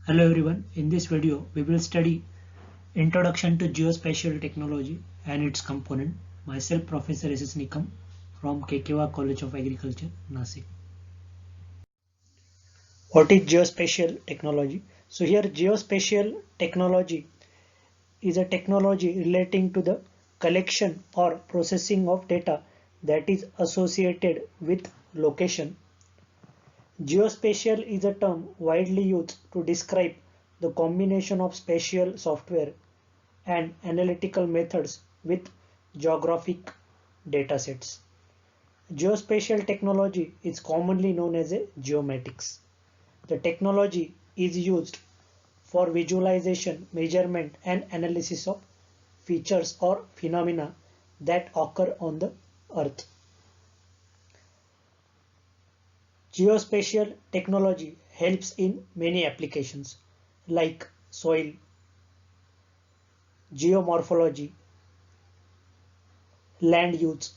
Hello everyone, in this video we will study Introduction to Geospatial Technology and its component. Myself Professor S.S. Nikam from Kekewa College of Agriculture, Nasik. What is geospatial technology? So here geospatial technology is a technology relating to the collection or processing of data that is associated with location. Geospatial is a term widely used to describe the combination of spatial software and analytical methods with geographic datasets. Geospatial technology is commonly known as a geomatics. The technology is used for visualization, measurement, and analysis of features or phenomena that occur on the Earth. Geospatial technology helps in many applications like soil, geomorphology, land use,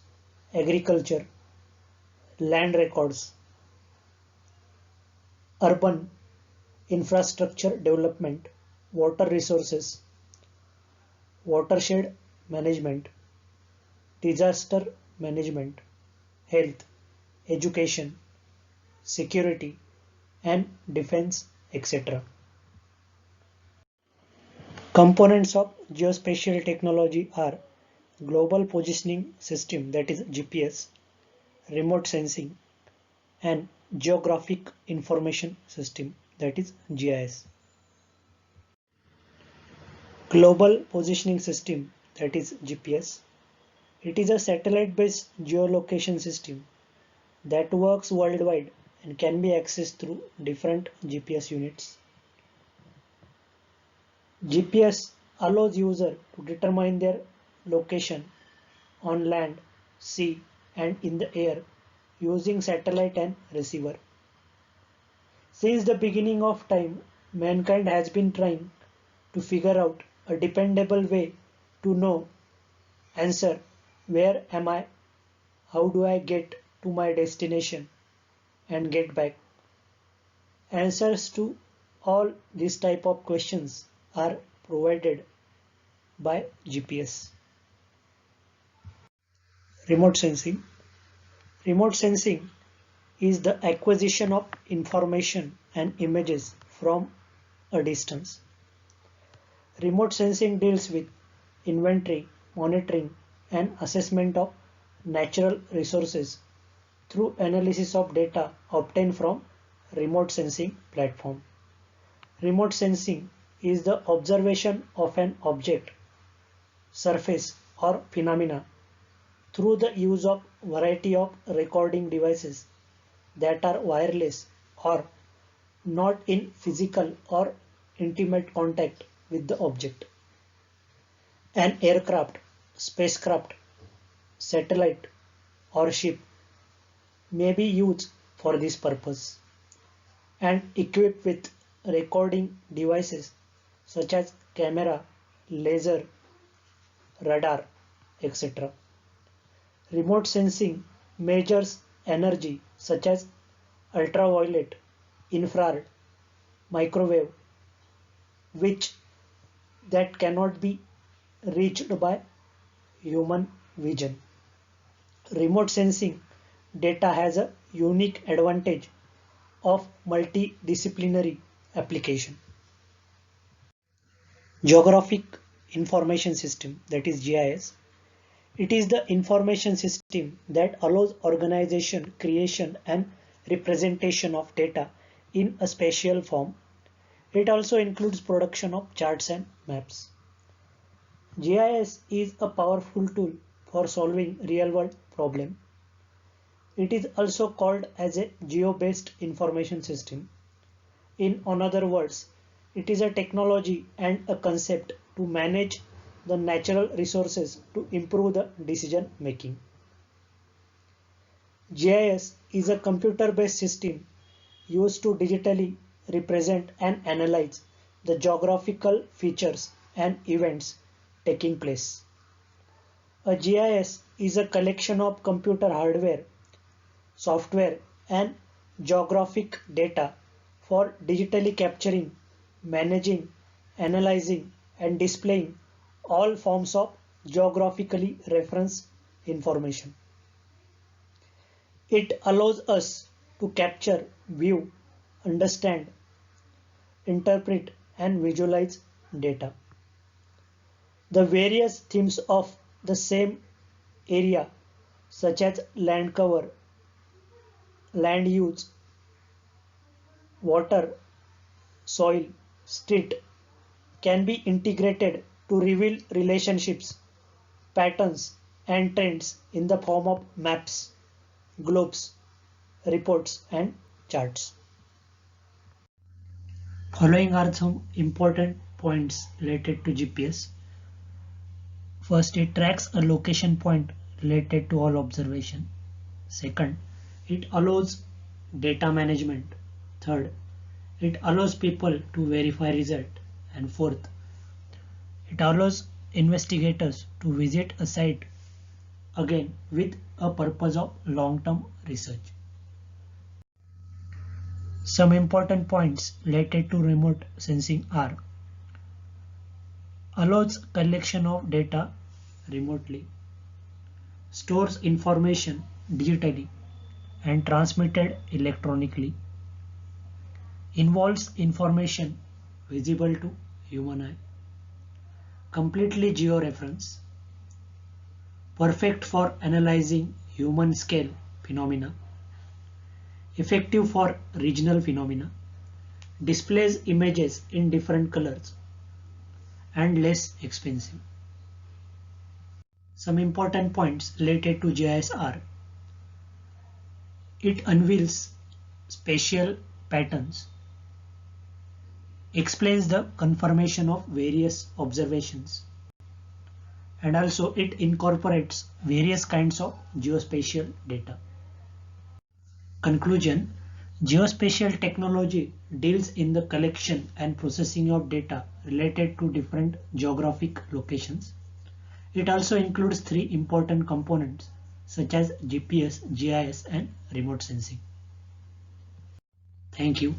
agriculture, land records, urban infrastructure development, water resources, watershed management, disaster management, health, education, security, and defense, etc. Components of geospatial technology are global positioning system, that is GPS, remote sensing, and geographic information system, that is GIS. Global positioning system, that is GPS. It is a satellite-based geolocation system that works worldwide and can be accessed through different GPS units. GPS allows user to determine their location on land, sea, and in the air using satellite and receiver. Since the beginning of time, mankind has been trying to figure out a dependable way to know answer where am I, how do I get to my destination and get back. Answers to all these type of questions are provided by GPS. Remote sensing. Remote sensing is the acquisition of information and images from a distance. Remote sensing deals with inventory, monitoring, and assessment of natural resources through analysis of data obtained from remote sensing platform. Remote sensing is the observation of an object, surface, or phenomena through the use of variety of recording devices that are wireless or not in physical or intimate contact with the object. An aircraft, spacecraft, satellite, or ship may be used for this purpose and equipped with recording devices such as camera, laser, radar, etc. Remote sensing measures energy such as ultraviolet, infrared, microwave, which that cannot be reached by human vision. Remote sensing data has a unique advantage of multidisciplinary application. Geographic Information System, that is GIS. It is the information system that allows organization, creation, and representation of data in a spatial form. It also includes production of charts and maps. GIS is a powerful tool for solving real-world problems. It is also called as a geo-based information system. In other words, it is a technology and a concept to manage the natural resources to improve the decision making. GIS is a computer-based system used to digitally represent and analyze the geographical features and events taking place. A GIS is a collection of computer hardware, software, and geographic data for digitally capturing managing, analyzing, and displaying all forms of geographically referenced information. It allows us to capture, view, understand, interpret, and visualize data. The various themes of the same area, such as land cover, land use, water, soil, street, can be integrated to reveal relationships, patterns, and trends in the form of maps, globes, reports, and charts. Following are some important points related to GPS. First, it tracks a location point related to all observation. Second, it allows data management. Third, it allows people to verify result. And fourth, it allows investigators to visit a site again with a purpose of long-term research. Some important points related to remote sensing are: allows collection of data remotely, stores information digitally and transmitted electronically, involves information visible to human eye, completely georeference, perfect for analyzing human scale phenomena, effective for regional phenomena, displays images in different colors, and less expensive. Some important points related to GIS are: it unveils spatial patterns, explains the confirmation of various observations, and also it incorporates various kinds of geospatial data. Conclusion: geospatial technology deals in the collection and processing of data related to different geographic locations. It also includes three important components such as GPS, GIS, and remote sensing. Thank you.